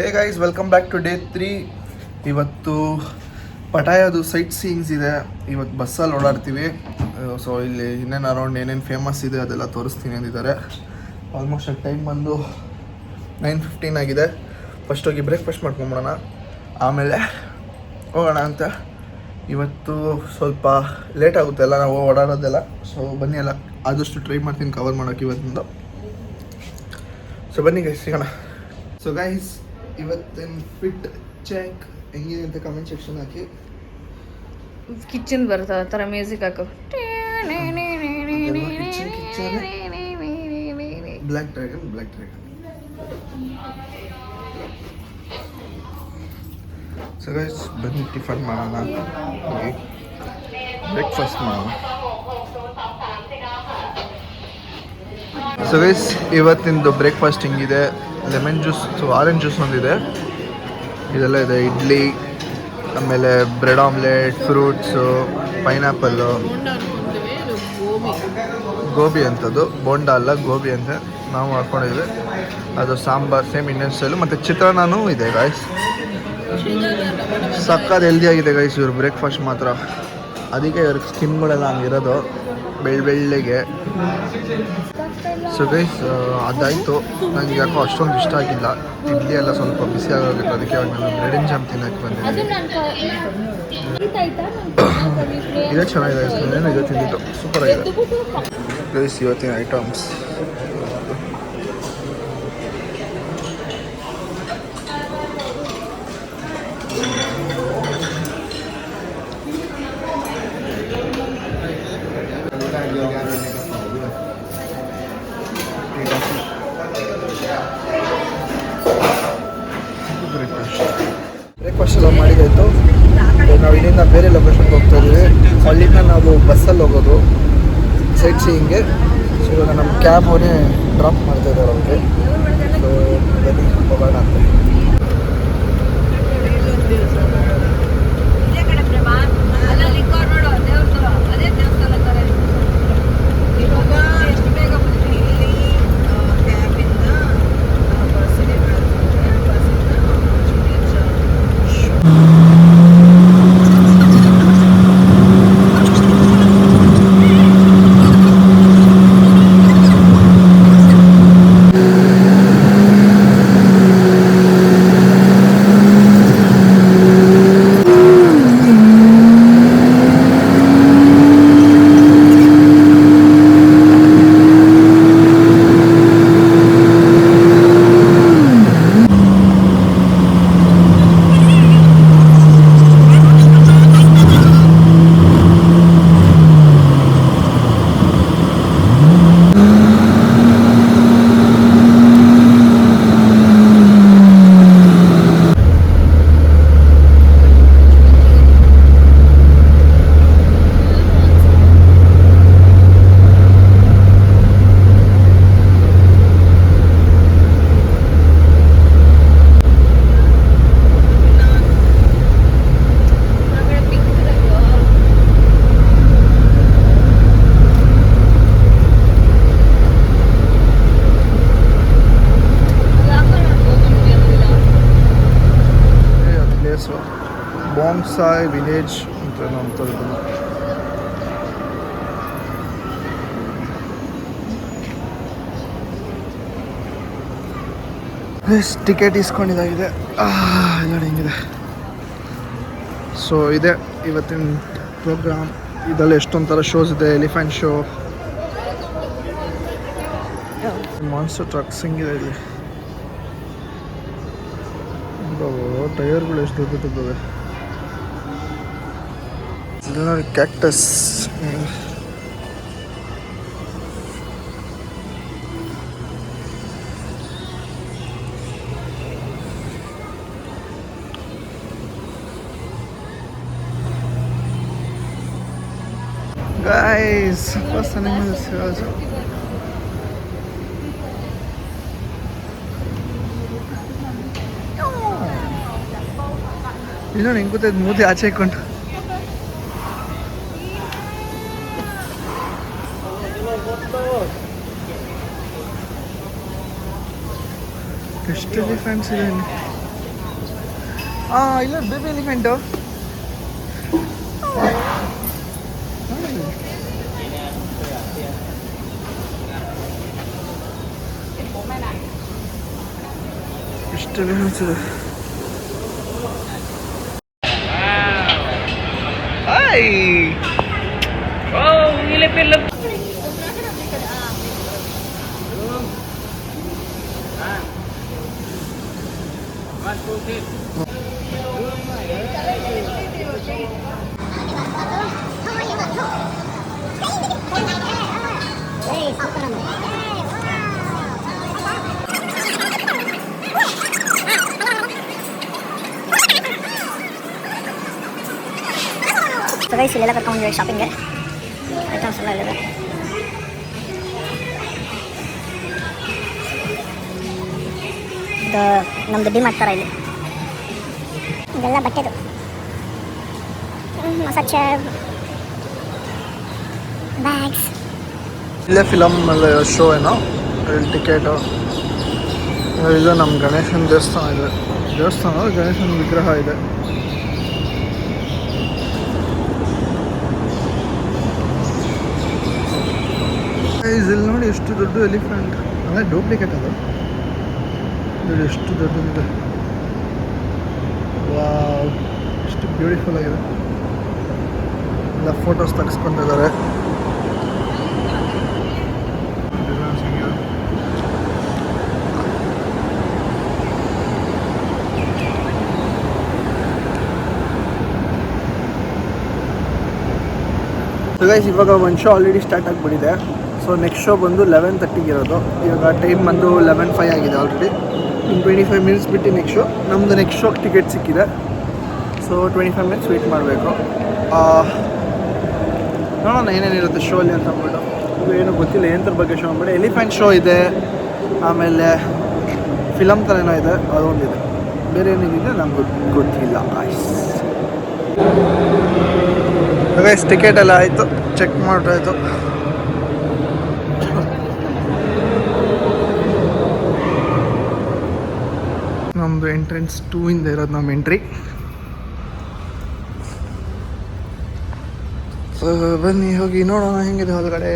Hey guys, welcome back to day 3. ಇವತ್ತು ಪಟಾಯದು site ಸೀಯಿಂಗ್ಸ್ ಇದೆ. ಇವತ್ತು ಬಸ್ಸಲ್ಲಿ ಓಡಾಡ್ತೀವಿ. ಸೊ ಇಲ್ಲಿ ಇನ್ನೇನು ಅರೌಂಡ್ ಏನೇನು ಫೇಮಸ್ ಇದೆ ಅದೆಲ್ಲ ತೋರಿಸ್ತೀನಿ ಅಂದಿದ್ದಾರೆ. ಆಲ್ಮೋಸ್ಟ್ ಟೈಮ್ ಬಂದು 9:15 ಆಗಿದೆ. ಫಸ್ಟ್ ಹೋಗಿ ಬ್ರೇಕ್ಫಾಸ್ಟ್ ಮಾಡ್ಕೊಂಬಿಡೋಣ, ಆಮೇಲೆ ಹೋಗೋಣ ಅಂತ. ಇವತ್ತು ಸ್ವಲ್ಪ ಲೇಟ್ ಆಗುತ್ತೆ ಎಲ್ಲ ನಾವು ಓಡಾಡೋದೆಲ್ಲ. ಸೊ ಬನ್ನಿ, ಎಲ್ಲ ಆದಷ್ಟು ಟ್ರೈ ಮಾಡ್ತೀನಿ ಕವರ್ ಮಾಡೋಕ್ಕೆ ಇವತ್ತಿಂದ. ಸೊ ಬನ್ನಿ ಗೈಸ್, ಸಿಗೋಣ. ಸೊ ಗೈಸ್, ಇವತ್ತಿನ ಫಿಟ್ ಚೆಕ್ ಹೆಂಗಿದೆ ಅಂತ ಕಮೆಂಟ್ ಸೆಕ್ಷನ್ ಹಾಕಿ. ಕಿಚನ್ ಬರ್ತದೆ ಆ ಥರ ಮ್ಯೂಸಿಕ್ ಹಾಕು. Black dragon. ಸೊ ಗೈಸ್, ಬನ್ನಿ ಟಿಫನ್ ಮಾಡೋಣ, ಬ್ರೇಕ್ಫಾಸ್ಟ್ ಮಾಡೋಣ. ಸೊ ಗೈಸ್, ಇವತ್ತಿಂದು ಬ್ರೇಕ್ಫಾಸ್ಟ್ ಹಿಂಗಿದೆ. ಲೆಮನ್ ಜ್ಯೂಸ್, ಆರೆಂಜ್ ಜ್ಯೂಸ್ ಒಂದಿದೆ, ಇದೆಲ್ಲ ಇದೆ. ಇಡ್ಲಿ, ಆಮೇಲೆ bread omelette, fruits, pineapple, gobi ಅಂಥದ್ದು. ಬೋಂಡ ಅಲ್ಲ, ಗೋಬಿ ಅಂತ ನಾವು ಹಾಕ್ಕೊಂಡಿದ್ವಿ. ಅದು ಸಾಂಬಾರು ಸೇಮ್ ಇಂಡಿಯನ್ ಸ್ಟೈಲು, ಮತ್ತು ಚಿತ್ರಾನ್ನನೂ ಇದೆ ಗೈಸ್. ಸಕ್ಕತ್ ಹೆಲ್ದಿಯಾಗಿದೆ ಗೈಸ್ ಇವ್ರ ಬ್ರೇಕ್ಫಾಸ್ಟ್ ಮಾತ್ರ. ಅದಕ್ಕೆ ಇವ್ರಿಗೆ ಸ್ಕಿನ್ಗಳೆಲ್ಲ ಹಂಗಿರೋದು ಬೆಳ್ಳಗೆ. ಸೊ ಗೈಸ್, ಅದಾಯಿತು. ನನಗೆ ಯಾಕೋ ಅಷ್ಟೊಂದು ಇಷ್ಟ ಆಗಿಲ್ಲ. ಇಡ್ಲಿ ಎಲ್ಲ ಸ್ವಲ್ಪ ಬಿಸಿ ಆಗೋಗಿತ್ತು, ಅದಕ್ಕೆ ನಾನು ಬ್ರೆಡಿನ ಜಾಮ್ ತಿನ್ನಕ್ಕೆ ಬಂದಿದ್ದೀನಿ. ಇದೇ ಚೆನ್ನಾಗಿದೆ, ಏನು ಇದು ತಿಂದಿತ್ತು, ಸೂಪರ್ ಆಗಿದೆ ಗೈಸ್. ಇವತ್ತಿನ ಐಟಮ್ಸ್ ಬ್ರೇಕ್ಫಾಸ್ಟ್ ಎಲ್ಲ ಮಾಡಿದಾಯಿತು. ನಾವು ಇಲ್ಲಿಂದ ಬೇರೆ ಲೊಕೇಶನ್ಗೆ ಹೋಗ್ತಾ ಇದ್ದೀವಿ. ಅಲ್ಲಿಂದ ನಾವು ಬಸ್ಸಲ್ಲಿ ಹೋಗೋದು ಸೈಟ್ ಸೀಯಿಂಗ್ಗೆ. ಸೊ ಇವಾಗ ನಮ್ಮ ಕ್ಯಾಬ್ ಅವನೇ ಡ್ರಾಪ್ ಮಾಡ್ತಾ ಇದ್ದಾರೆ ಅವ್ರಿಗೆ. ಸೊ ಬನ್ನಿ ಹೋಗೋಣ ಅಂತ. ಬಾಂಸಾಯ್ ವಿಲೇಜ್ ಅಂತ ಅಂತಾರೆ. ಟಿಕೆಟ್ ಇಸ್ಕೊಂಡಿದ್ದಾಗಿದೆ ಎಲ್ಲ ಹೆಂಗಿದೆ. ಸೊ ಇದೆ ಇವತ್ತಿನ ಪ್ರೋಗ್ರಾಮ್. ಇದೆಲ್ಲ ಎಷ್ಟೊಂಥರ ಶೋಸ್ ಇದೆ. ಎಲಿಫೆಂಟ್ ಶೋ, ಮಾನ್ಸ್ಟರ್ ಟ್ರಕ್ಸ್ ಹಿಂಗಿದೆ ಇಲ್ಲಿ. ಟೈರ್ಗಳು ಎಷ್ಟು ದೊಡ್ಡದಿದ್ದಾವೆ. ಇದು ನೋಡಿ cactus. Guys, first time is also. ಇನ್ನೊಂದು ಹೆಂಗೆ ಗೊತ್ತಾಯ್ತು, ಮೂತಿ ಆಚೆ ಇಟ್ಕೊಂಡು. ಎಷ್ಟು ಎಲಿಫೆಂಟ್ಸ್ ಇದೆ ಇಲ್ಲಿ. ಇಲ್ಲ ಬೇಬಿ ಎಲಿಫೆಂಟು. ಇಷ್ಟು ಅನಿಸಿದೆ. ಸೊ ಗೈಸ್ ಇಲ್ಲೆಲ್ಲ ಕರ್ಕೊಂಡ್ಬಂದಿದ್ದೀವಿ ಶಾಪಿಂಗ್ಗೆ. ಐಟಮ್ಸ್ ಎಲ್ಲ ಇಲ್ಲಿದೆ. ಇದು ನಮ್ಮದು ಡಿಮಾರ್ಟ್ ಥರ ಇಲ್ಲಿ ಇದೆಲ್ಲ ಬಟ್ಟೆದು ಮಸಾಜ್ ಬ್ಯಾಗ್ಸ್. ಇಲ್ಲೇ ಫಿಲಮ್ ಅಲ್ಲಿ ಶೋ ಏನೋ ಇಲ್ಲಿ ಟಿಕೆಟು. ಇದು ನಮ್ಮ ಗಣೇಶನ ದೇವಸ್ಥಾನ ಇದೆ. ದೇವಸ್ಥಾನ ಗಣೇಶನ ವಿಗ್ರಹ ಇದೆ. ಇಲ್ಲಿ ನೋಡಿ ಎಷ್ಟು ದೊಡ್ಡ ಎಲಿಫೆಂಟ್. ಅಂದರೆ ಡೂಪ್ಲಿಕೇಟ್ ಅದು. ನೋಡಿ ಎಷ್ಟು ದೊಡ್ಡದಿದೆ. ವಾವ್, ಎಷ್ಟು ಬ್ಯೂಟಿಫುಲ್ ಆಗಿದೆ. ಎಲ್ಲ ಫೋಟೋಸ್ ತೆಗೆಸ್ಕೊತಿದ್ದಾರೆ. ಸೊ ಗೈಸ್ ಇವಾಗ ಒಂದು ಶೋ ಆಲ್ರೆಡಿ ಸ್ಟಾರ್ಟ್ ಆಗಿಬಿಟ್ಟಿದೆ. ಸೊ ನೆಕ್ಸ್ಟ್ ಶೋ ಬಂದು 11:30 ಇರೋದು. ಇವಾಗ ಟೈಮ್ ಬಂದು 11:05 ಆಗಿದೆ ಆಲ್ರೆಡಿ. ಇನ್ನು 25 ಮಿನಿಟ್ಸ್ ಬಿಟ್ಟು ನೆಕ್ಸ್ಟ್ ಶೋ. ನಮ್ಮದು ನೆಕ್ಸ್ಟ್ ಶೋಗೆ ಟಿಕೆಟ್ ಸಿಕ್ಕಿದೆ. ಸೊ 25 ಮಿನಿಟ್ಸ್ ವೆಯ್ಟ್ ಮಾಡಬೇಕು. ನೋಡೋಣ ಏನೇನಿರುತ್ತೆ ಶೋಲಿ ಅಂತ ಅಂದ್ಬಿಟ್ಟು. ಇದು ಏನೂ ಗೊತ್ತಿಲ್ಲ ಏನಂತರ ಬಗ್ಗೆ ಶೋ ಅಂದ್ಬಿಟ್ಟು. ಎಲಿಫೆಂಟ್ ಶೋ ಇದೆ, ಆಮೇಲೆ ಫಿಲಮ್ ಥರ ಏನೋ ಇದೆ, ಅದೊಂದಿದೆ. ಬೇರೆ ಏನೇನಿದೆ ನಮ್ಗೆ ಗೊತ್ತಿಲ್ಲ. ಗೈಸ್ ಟಿಕೆಟ್ ಎಲ್ಲ ಆಯಿತು, ಚೆಕ್ ಮಾಡಿರಾಯ್ತು. ನಮ್ಮದು ಎಂಟ್ರೆನ್ಸ್ 2 ಇಂದ ಇರೋದು ನಮ್ಮ ಎಂಟ್ರಿ. ಬನ್ನಿ ಹೋಗಿ ನೋಡೋಣ ಹೆಂಗಿದೆ ಹೊರಗಡೆ.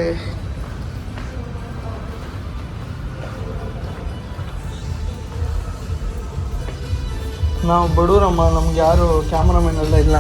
ನಾವು ಬಡೂರಮ್ಮ, ನಮ್ಗೆ ಯಾರು ಕ್ಯಾಮ್ರಾಮನ್ ಎಲ್ಲ ಇಲ್ಲ.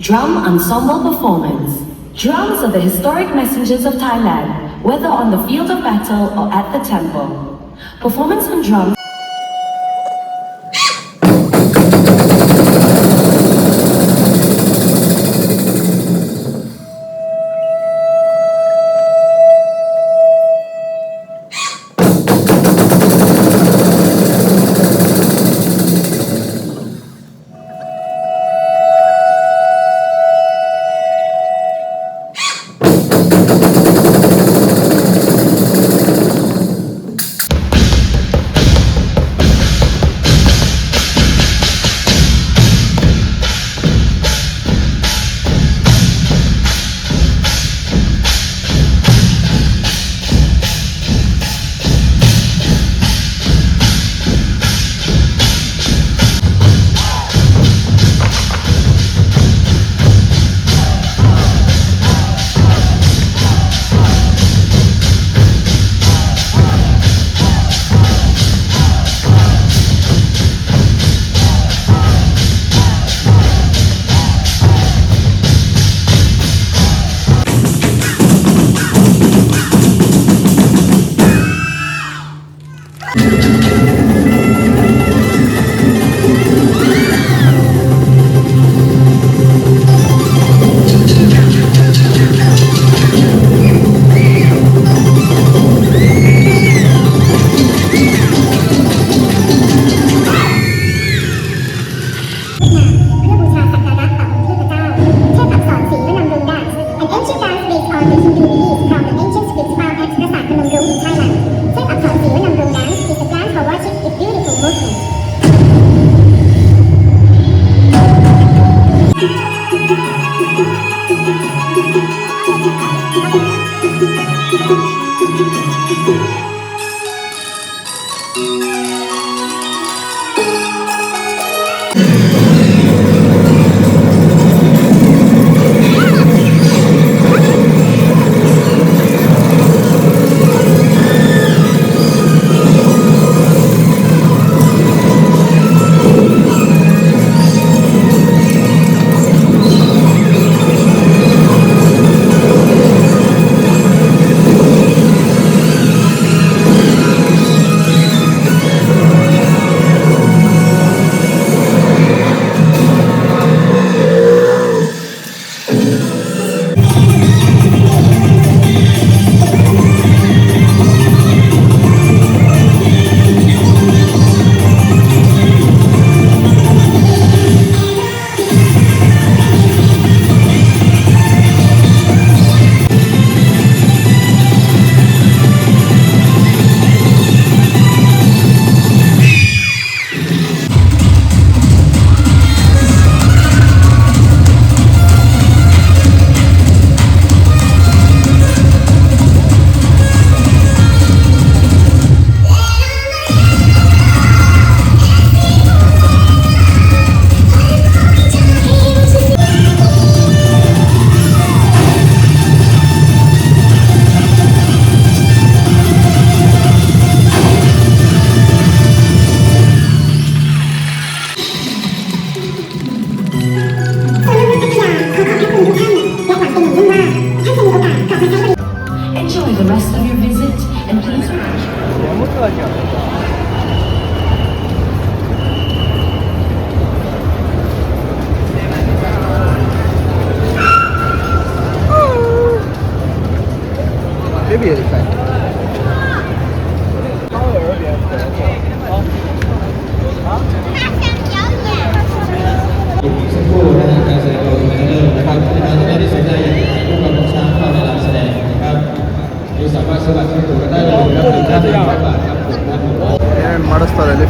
Drum ensemble performance. Drums are the historic messengers of Thailand, whether on the field of battle or at the temple. Performance on drums.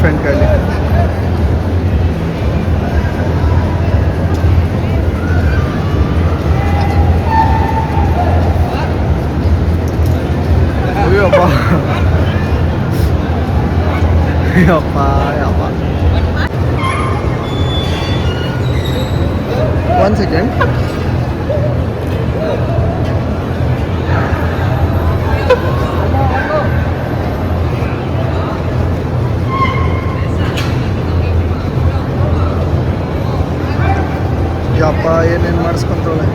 Friend ಕೈಲಿ. ಅಯ್ಯಪ್ಪ ಯಪ್ಪ ಯಪ್ಪ. 1 second. ಯಪ್ಪ ಏನೇನು ಮಾಡಿಸ್ಕೊಂತವಳೆ.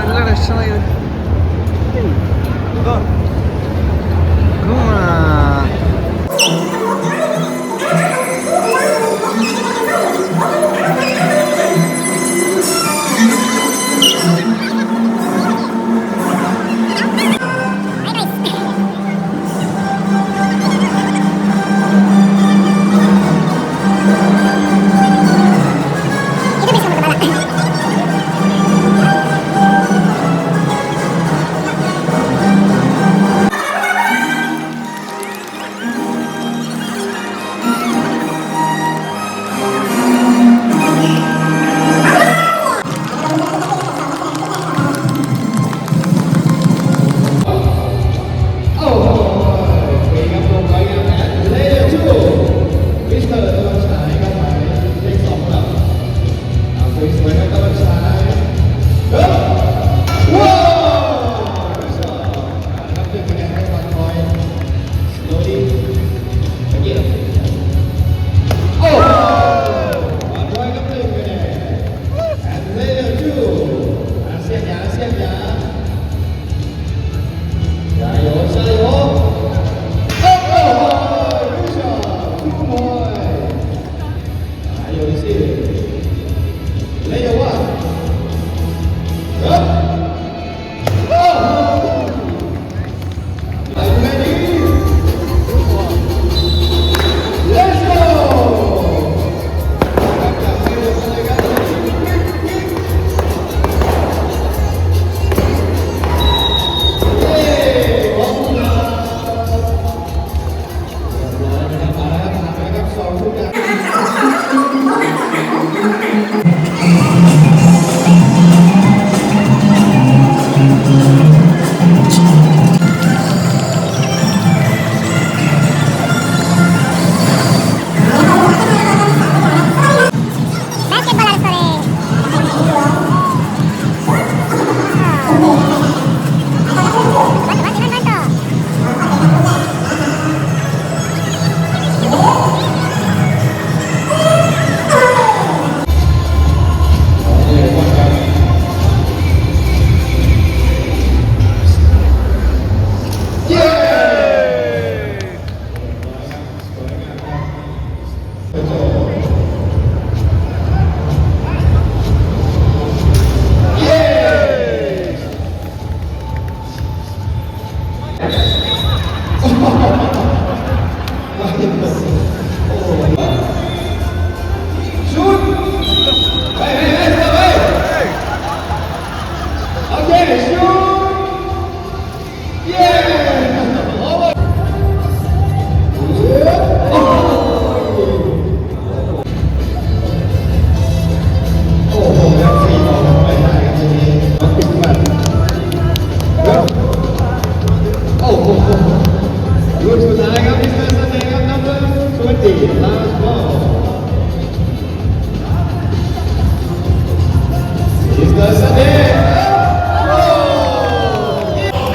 ಎಲ್ಲ ಎಷ್ಟು ಚೆನ್ನಾಗಿದೆ.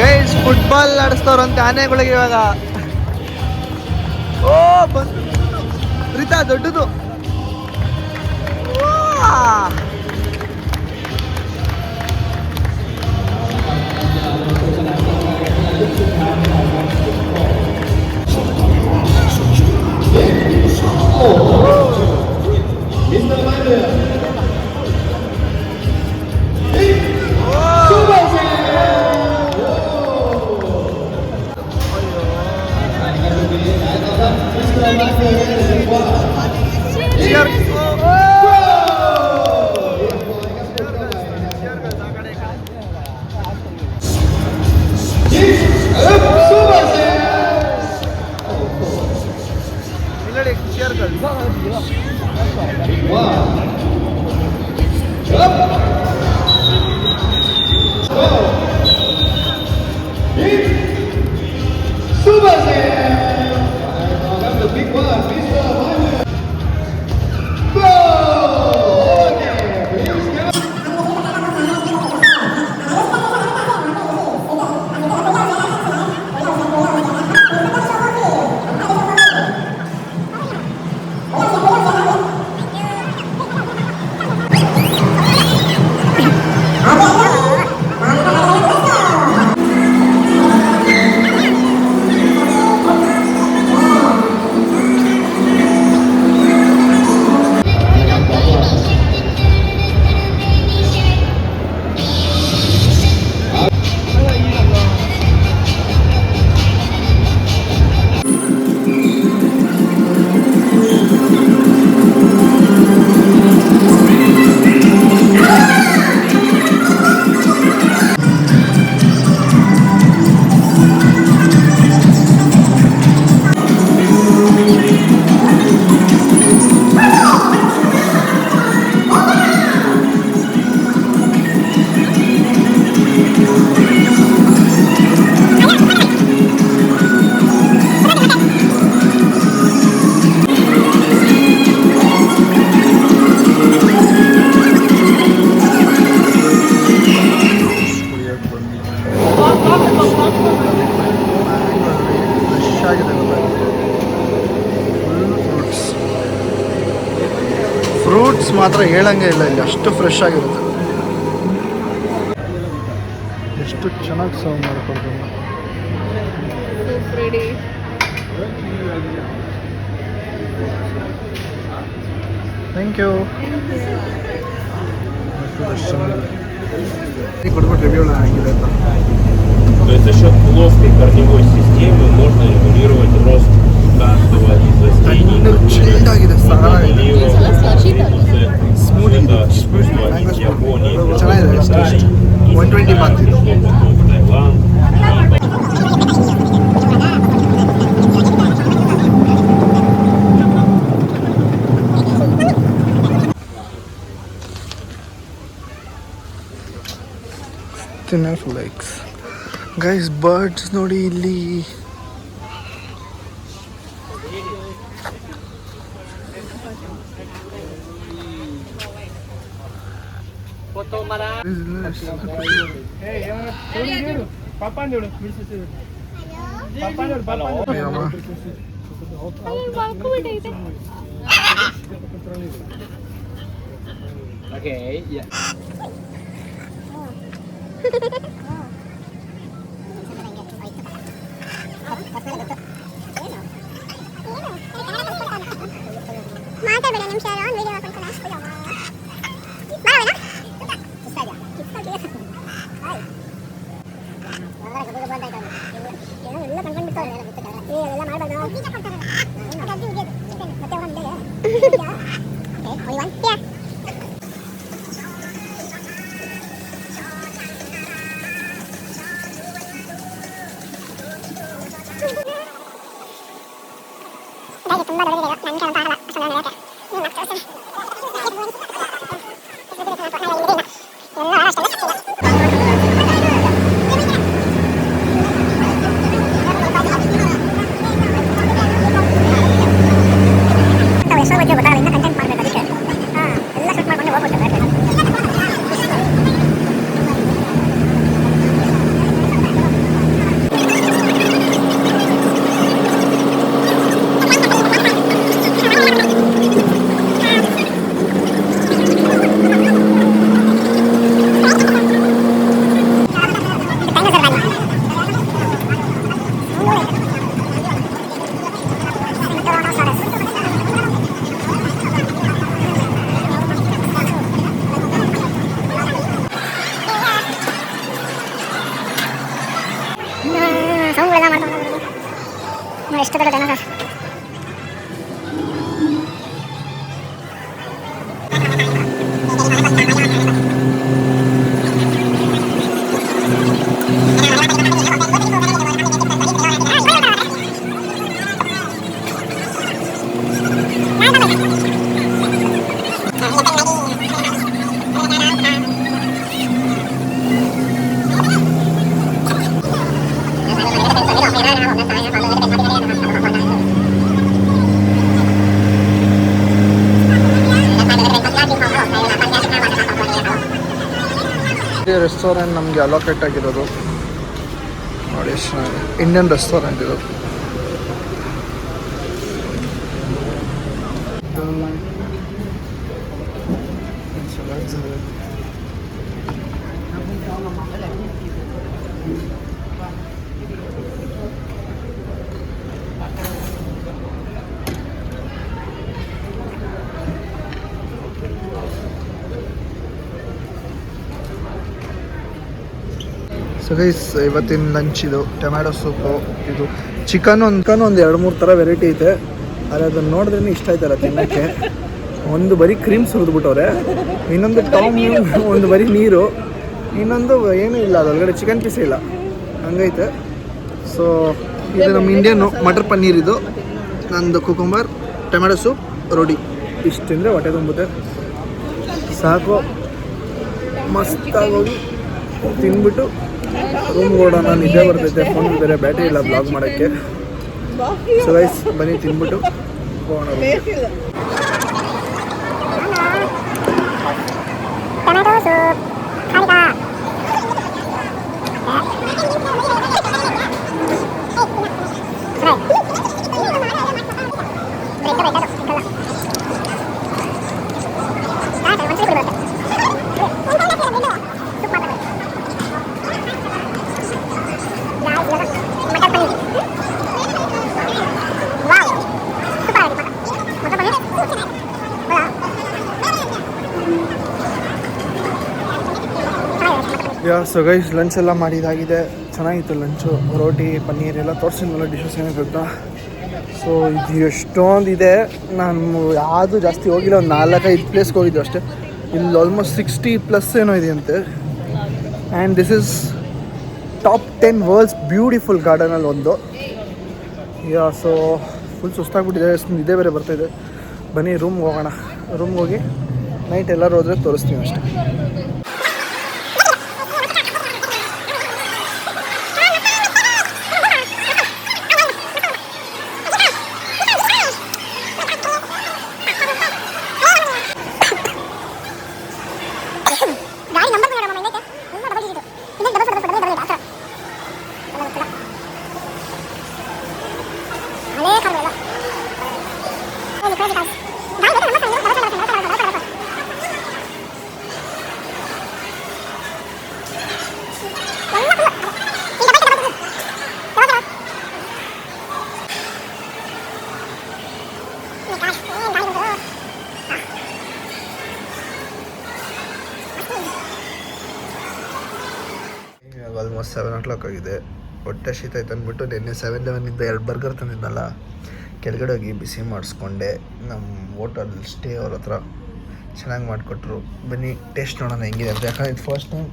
ಗೈಸ್ ಫುಟ್ಬಾಲ್ ಆಡಿಸ್ತವ್ರಂತೆ ಆನೆಗಳಿಗೆ ಇವಾಗ. ಓ ಬಂದು ಪ್ರೀತಾ ದೊಡ್ಡದು. ಫ್ರೂಟ್ಸ್ ಮಾತ್ರ ಹೇಳಂಗೆ ಇಲ್ಲ, ಇಲ್ಲಿ ಅಷ್ಟು ಫ್ರೆಶ್ ಆಗಿರುತ್ತೆ. ಎಷ್ಟು ಚೆನ್ನಾಗಿ ಸರ್ವ್ ಮಾಡಿಕೊಡ್ತಾರೆ. ರೆಡಿ. Thank you. ಕೊಡ್ಬಿಟ್ಟು ರಿವ್ಯೂ ಆಗಿದೆ ಅಂತ. То есть за счет плоской корневой системы можно регулировать рост каждого из растений. ಚೆಂದಾಗಿದೆ, ಸ್ಮೂತ್ ಇದೆ. ಚೆನ್ನಾಗಿದೆ. 120 ಬಾತ್ ಇದು. ಲೈಕ್ಸ್ ಗೈಸ್, ಬರ್ಡ್ಸ್ ನೋಡಿ ಇಲ್ಲಿ. ಮಾತಾಡಬೇಡ ನಿಮಿಷ ವಿಡಿಯೋ ಮಾಡ್ಕೊಂಡು ಎಲ್ಲ ಕಣ್ಕೊಂಡ್ಬಿಡ್ತಾರೆ ಎಲ್ಲ ಮಾಡಬಾರ್ದು. ತುಂಬಾ ದೊಡ್ಡದಿದೆ, ನನ್ನ ಕೈ ಆಗಲ್ಲ ಅಷ್ಟೊಂದು ನಡೆಯೋಕ್ಕೆ. ಎಷ್ಟೋ ಬಗ್ಗೆ ಗೊತ್ತಾಗಲ್ಲ, ಇನ್ನೂ ಕಂಟೆಂಟ್ ಮಾಡಬೇಕು. ಅದಕ್ಕೆ ಎಲ್ಲ ಶೂಟ್ ಮಾಡ್ಕೊಂಡು ಹೋಗ್ಬಿಡ್ತಾರೆ. ಸೌಂಡ್ಗಳೆಲ್ಲ ಮಾಡ್ಕೊಂಡು ಎಷ್ಟು ದೊಡ್ಡ ರೆಸ್ಟೋರೆಂಟ್ ನಮಗೆ ಅಲೋಕೇಟ್ ಆಗಿರೋದು ನೋಡಿ, ಇಂಡಿಯನ್ ರೆಸ್ಟೋರೆಂಟ್ ಇದು. ಸೊ ಗೈಸ್, ಇವತ್ತಿನ ಲಂಚ್ ಇದು ಟೊಮ್ಯಾಟೊ ಸೂಪು, ಇದು ಚಿಕನ್ ಒಂದು 2-3 ಥರ ವೆರೈಟಿ ಐತೆ. ಆದರೆ ಅದನ್ನು ನೋಡಿದ್ರೆ ಇಷ್ಟ ಆಯ್ತಲ್ಲ ತಿನ್ನೋಕ್ಕೆ. ಒಂದು ಬರೀ ಕ್ರೀಮ್ ಸುರಿದ್ಬಿಟ್ಟವ್ರೆ, ಇನ್ನೊಂದು ಒಂದು ಬರೀ ನೀರು, ಇನ್ನೊಂದು ಏನೂ ಇಲ್ಲ, ಅದರೊಳಗಡೆ ಚಿಕನ್ ಪೀಸೇ ಇಲ್ಲ, ಹಂಗೈತೆ. ಸೊ ಇದು ನಮ್ಮ ಇಂಡಿಯನ್ನು ಮಟರ್ ಪನ್ನೀರ್, ಇದು ನಂದು ಕುಕುಂಬರ್, ಟೊಮ್ಯಾಟೊ ಸೂಪ್, ರೋಟಿ. ಇಷ್ಟು ತಿಂದರೆ ಹೊಟ್ಟೆ ತುಂಬುತ್ತೆ ಸಾಕು. ಮಸ್ತಾಗಿ ಹೋಗಿ ತಿಂದ್ಬಿಟ್ಟು ರೂಮ್ಗೆ ಓಡೋಣ, ನಿದ್ದೆ ಬರ್ತೈತೆ, ಫೋನ್ ಬೇರೆ ಬ್ಯಾಟ್ರಿ ಇಲ್ಲ ಬ್ಲಾಗ್ ಮಾಡೋಕ್ಕೆ. ಸೊ ಗೈಸ್, ಬನ್ನಿ ತಿಂದ್ಬಿಟ್ಟು ಹೋಗೋಣ. ಟೊಮ್ಯಾಟೊ ಸೂಪ್ ಖಾಲಿದಾ? ಸೊ ಗೈಸ್, ಲಂಚ್ ಎಲ್ಲ ಮಾಡಿದಾಗಿದೆ, ಚೆನ್ನಾಗಿತ್ತು ಲಂಚು. ರೋಟಿ ಪನ್ನೀರ್ ಎಲ್ಲ ತೋರಿಸಿದ್ನಲ್ಲ ಡಿಶಸ್ ಏನಿದೆ ಅಂತ. ಸೊ ಇದು ಎಷ್ಟೊಂದಿದೆ, ನಾನು ಯಾವುದು ಜಾಸ್ತಿ ಹೋಗಿಲ್ಲ, ಒಂದು 4-5 ಪ್ಲೇಸ್ಗೆ ಹೋಗಿದ್ದೆ ಅಷ್ಟೇ. ಇಲ್ಲಿ ಆಲ್ಮೋಸ್ಟ್ 60+ ಏನೋ ಇದೆ ಅಂತೆ. And this is top 10 world's beautiful ಗಾರ್ಡನಲ್ಲಿ ಒಂದು. ಸೊ ಫುಲ್ ಸುಸ್ತಾಗ್ಬಿಟ್ಟಿದೆ, ನಿದ್ದೆ ಬೇರೆ ಬರ್ತಾಯಿದೆ. ಬನ್ನಿ ರೂಮ್ಗೆ ಹೋಗೋಣ. ರೂಮ್ಗೆ ಹೋಗಿ ನೈಟ್ ಎಲ್ಲರೂ ಹೋದರೆ ತೋರಿಸ್ತೀವಿ ಅಷ್ಟೇ. ಆಲ್ಮೋಸ್ಟ್ 7 o'clock ಆಗಿದೆ. ಹೊಟ್ಟೆ ಶೀತ ಆಯ್ತು ಅಂದ್ಬಿಟ್ಟು ನಿನ್ನೆ 7-11 2 ಬರ್ಗರ್ ತಂದಿದ್ದಲ್ಲ, ಕೆಳಗಡೆ ಹೋಗಿ ಬಿಸಿ ಮಾಡಿಸ್ಕೊಂಡೆ. ನಮ್ಮ ಹೋಟೆಲ್ ಸ್ಟೇ ಅವ್ರ ಹತ್ರ ಚೆನ್ನಾಗಿ ಮಾಡಿಕೊಟ್ರು. ಬನ್ನಿ ಟೇಸ್ಟ್ ನೋಡೋಣ ಹೆಂಗಿದೆ ಅಂತ. ಯಾಕಂದರೆ ಇದು ಫಸ್ಟ್ ಟೈಮ್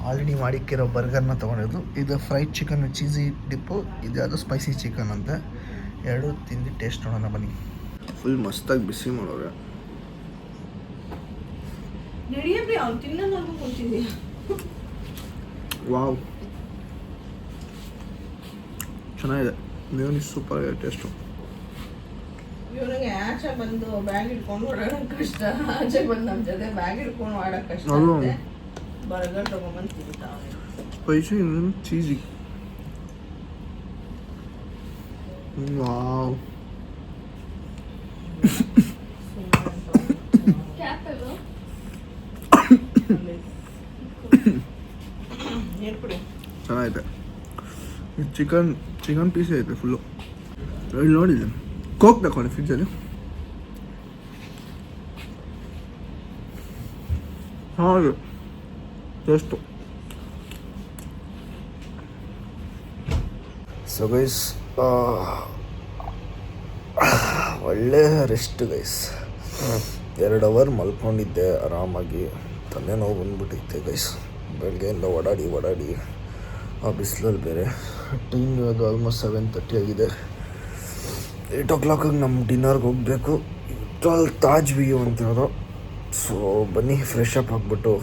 ಆಲ್ರೆಡಿ ಮಾಡಿಕ್ಕಿರೋ ಬರ್ಗರ್ನ ತೊಗೊಂಡಿದ್ದು. ಇದು ಫ್ರೈಡ್ ಚಿಕನ್ ಚೀಸಿ ಡಿಪ್ಪು, ಇದು ಯಾವುದು ಸ್ಪೈಸಿ ಚಿಕನ್ ಅಂತ. ಎರಡೂ ತಿಂದು ಟೇಸ್ಟ್ ನೋಡೋಣ ಬನ್ನಿ. ಫುಲ್ ಮಸ್ತಾಗಿ ಬಿಸಿ ಮಾಡೋರೆ. ವಾವ್, ಚೆನ್ನಾಗಿದೆ. ಮ್ಯೂನಿಸ್ ಸೂಪರ್ ಆಗಿದೆ ಟೇಸ್ಟು. ಇವನಿಗೆ ಆಚೆ ಬಂದು ಬ್ಯಾಗ್ ಇಟ್ಕೊಂಡು ಓಡಾಡೋಕೆ ಕಷ್ಟ, ಆಚೆ ಬಂದು ನಮ್ಮ ಜೊತೆ ಬ್ಯಾಗ್ ಇಟ್ಕೊಂಡು ಓಡಾಡೋಕೆ ಕಷ್ಟ. ಬರ್ಗರ್ ತಗೊಂಬಂದು ತಿಂತಾವೆ. Spicy cheesy. ವಾವ್. ಚೆನ್ನಾಗಿದೆ. ಚಿಕನ್ ಪೀಸೇ ಐತೆ ಫುಲ್ಲು. ಇಲ್ಲಿ ನೋಡಿದೆ, ಕೋಕ್ ತಗೊಂಡೆ ಫ್ರಿಜ್ಜಲ್ಲಿ. ಹಾಗೆ ಟೇಸ್ಟು. ಸೊ ಗೈಸ್, ಒಳ್ಳೆ ರೆಸ್ಟ್ ಗೈಸ್. 2 ಅವರ್ ಮಲ್ಕೊಂಡಿದ್ದೆ ಆರಾಮಾಗಿ. ತಲೆನೋವು ಬಂದ್ಬಿಟ್ಟೈತೆ ಗೈಸ್ ಬೆಳಗ್ಗೆಯಿಂದ ಓಡಾಡಿ ಆ ಬಿಸಿಲಲ್ಲಿ ಬೇರೆ. ಟೈಮ್ ಇವಾಗ ಆಲ್ಮೋಸ್ಟ್ 7:30 ಆಗಿದೆ. 8 o'clock ನಮ್ಮ ಡಿನ್ನರ್ಗೆ ಹೋಗಬೇಕು. ತಾಜ್ ವ್ಯೂ ಅಂತಿರೋದು. ಸೊ ಬನ್ನಿ ಫ್ರೆಶ್ ಅಪ್ ಆಗಿಬಿಟ್ಟು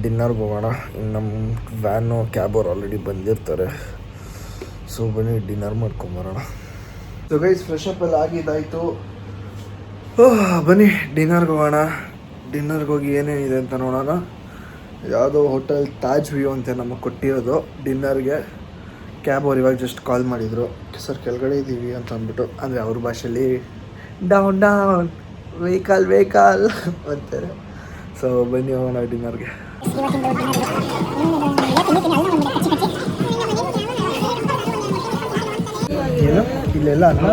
ಡಿನ್ನರ್ಗೆ ಹೋಗೋಣ. ಇನ್ನು ನಮ್ಮ ವ್ಯಾನು ಕ್ಯಾಬವ್ರು ಆಲ್ರೆಡಿ ಬಂದಿರ್ತಾರೆ. ಸೊ ಬನ್ನಿ ಡಿನ್ನರ್ ಮಾಡ್ಕೊಂಬರೋಣ. ಸೊ ಗೈಸ್ ಫ್ರೆಶ್ ಅಪ್ ಎಲ್ಲ ಆಗಿದ್ದಾಯಿತು. ಬನ್ನಿ ಡಿನ್ನರ್ಗೆ ಹೋಗೋಣ. ಡಿನ್ನರ್ಗೆ ಹೋಗಿ ಏನೇನಿದೆ ಅಂತ ನೋಡೋಣ. ಯಾವುದೋ ಹೋಟೆಲ್ ತಾಜ್ ವ್ಯೂ ಅಂತ ನಮಗೆ ಕೊಟ್ಟಿರೋದು ಡಿನ್ನರ್ಗೆ. ಕ್ಯಾಬ್ ಅವ್ರು ಇವಾಗ ಜಸ್ಟ್ ಕಾಲ್ ಮಾಡಿದರು, ಸರ್ ಕೆಳಗಡೆ ಇದ್ದೀವಿ ಅಂತ ಅಂದ್ಬಿಟ್ಟು. ಅಂದರೆ ಅವ್ರ ಭಾಷೆಯಲ್ಲಿ ಡೌನ್ ವೆಹಿಕಲ್ ಅಂತಾರೆ. ಸೊ ಬನ್ನಿ ಹೋಗೋಣ ಡಿನ್ನರ್ಗೆ. ಏನು ಇಲ್ಲೆಲ್ಲ ಅನ್ನ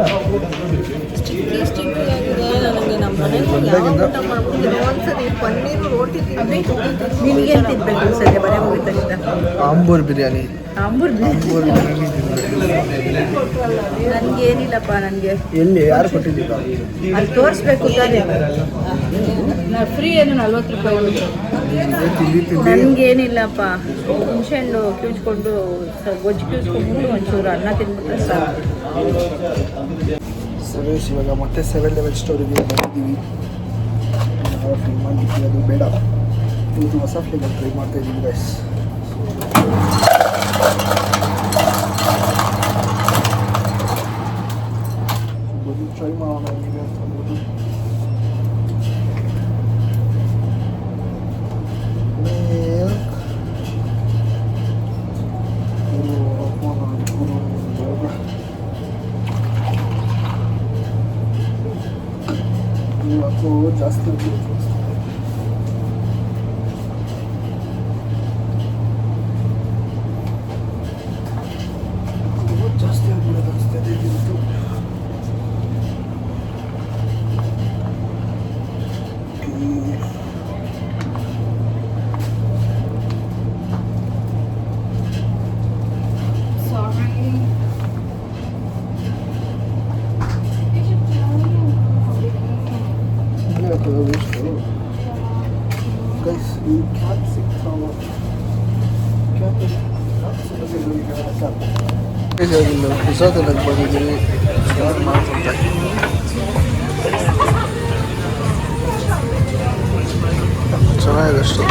ನನಗೆ ನಮ್ಮ ಮನೆಗೆ ಒಂದ್ಸರಿ ಪನ್ನೀರು ರೋಟಿ ನಿನಗೆ ತಿನ್ಬೇಕು ಸರಿ ಮನೆ ಹೋಗಿದ್ದ ಆಂಬೂರ್ ಬಿರಿಯಾನಿ. ನನಗೇನಿಲ್ಲಪ್ಪ. ನನಗೆ ಎಲ್ಲಿ ಯಾರು ಕೊಟ್ಟಿದ್ದೀರ? ಅಲ್ಲಿ ತೋರಿಸ್ಬೇಕು ತಾನೇ. ಫ್ರೀ ಏನು 40 ರೂಪಾಯಿ. ನನಗೇನಿಲ್ಲಪ್ಪ. ಹುಣಸೆಹಣ್ಣು ಕಿವುಚ್ಕೊಂಡು ಗೊಜ್ಜು ಕಿವುಚ್ಕೊಂಡು ಒಂಚೂರು ಅನ್ನ ತಿಂದ್ಬಿಟ್ರೆ ಸಾಕು. ಸುರೇಶ್ ಇವಾಗ ಮತ್ತೆ 7-Eleven ಸ್ಟೋರಿಗೆ ಬಂದಿದ್ದೀವಿ. ಟ್ರೈ ಮಾಡಿದ್ದೀವಿ, ಅದು ಬೇಡ. ಇದು ಹೊಸ ಫ್ಲೇವರ್ ಟ್ರೈ ಮಾಡ್ತಾ ಇದ್ದೀವಿ ಗೈಸ್. ಟ್ರೈ ಮಾಡೋಣ ಹೇಗೆ ಅಂತ ಅಂದ್ಬಿಟ್ಟು. ಇವತ್ತು ಜಾಸ್ತಿ ಆಗ್ಬಿಡೋದು ಅನಿಸ್ತದೆ ಇವತ್ತು. Guys, you can't sit down. ರಿಸಾರ್ಟಲ್ಲಿ ಬಂದಿದ್ದೀವಿ. ಚೆನ್ನಾಗಿದೆ ಅಷ್ಟು.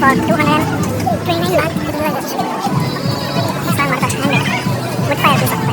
For 229 lakh start ಮಾಡ್ತಾರೆ with 5 rupees.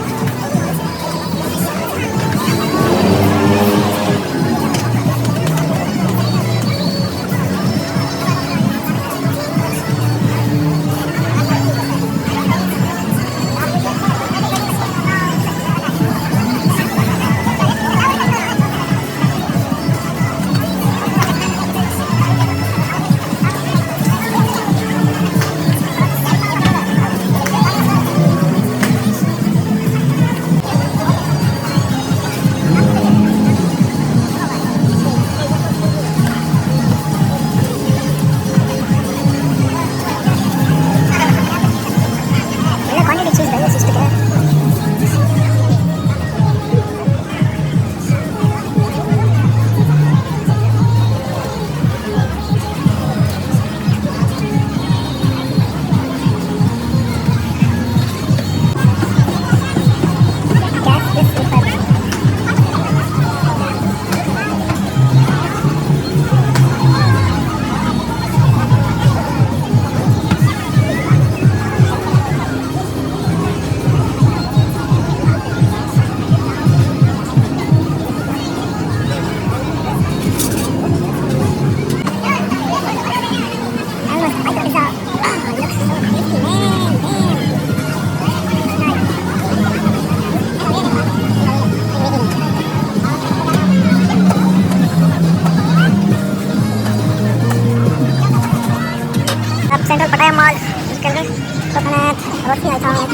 Central Pattaya Mall, coconut, roti items,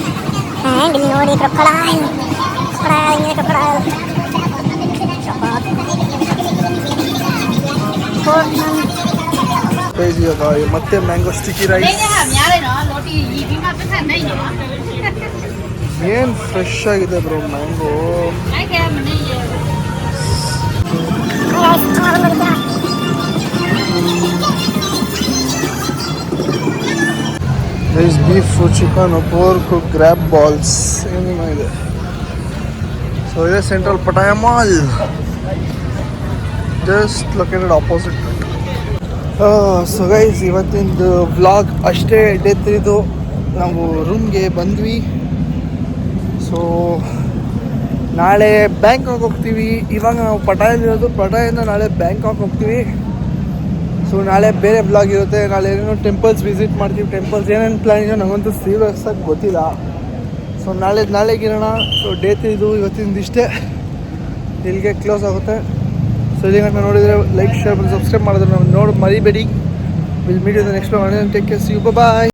and Nori crocodile, crocodile, chocolate. ಇವಾಗ ಮತ್ತೆ ಮ್ಯಾಂಗೋ ಸ್ಟಿಕ್ಕಿ ರೈಸ್ ಏನು ಫ್ರೆಶ್ ಆಗಿದೆ bro mango. Rice beef chicken pork crab balls ಏನೇನೋ ಇದೆ. ಸೊ ಇದೆ central Pattaya mall, just located opposite. So guys ಇವತ್ತಿಂದು vlog ಅಷ್ಟೇ. Day 3 ನಾವು ರೂಮ್ಗೆ ಬಂದ್ವಿ. ಸೊ ನಾಳೆ ಬ್ಯಾಂಕಾಕ್ ಹೋಗ್ತೀವಿ. ಇವಾಗ ನಾವು ಪಟಾಯಲ್ಲಿರೋದು, ಪಟಾಯಿಂದ ನಾಳೆ ಬ್ಯಾಂಕಾಕ್ ಹೋಗ್ತೀವಿ. ಸೊ ನಾಳೆ ಬೇರೆ ಬ್ಲಾಗ್ ಇರುತ್ತೆ. ನಾಳೆ ಏನೇನೋ ಟೆಂಪಲ್ಸ್ ವಿಸಿಟ್ ಮಾಡ್ತೀವಿ. ಟೆಂಪಲ್ಸ್ ಏನೇನು ಪ್ಲ್ಯಾನ್ ಇದೆಯೋ ನನಗಂತೂ ಸೀರಿಯಸ್ ಆಗಿ ಗೊತ್ತಿಲ್ಲ. ಸೊ ನಾಳೆಗಿರೋಣ. ಸೊ ಡೇ 3 ಇವತ್ತಿಂದ ಇಷ್ಟೇ, ಇಲ್ಲಿಗೆ ಕ್ಲೋಸ್ ಆಗುತ್ತೆ. ಸೊ ಇಲ್ಲಿ ಗಂಟೆ ನೋಡಿದರೆ ಲೈಕ್ ಶೇರ್ ಮತ್ತು ಸಬ್ಸ್ಕ್ರೈಬ್ ಮಾಡಿದ್ರೆ ನಾವು ಮರಿಬೇಡಿ. Will meet you the next one. Take care, see you, bye.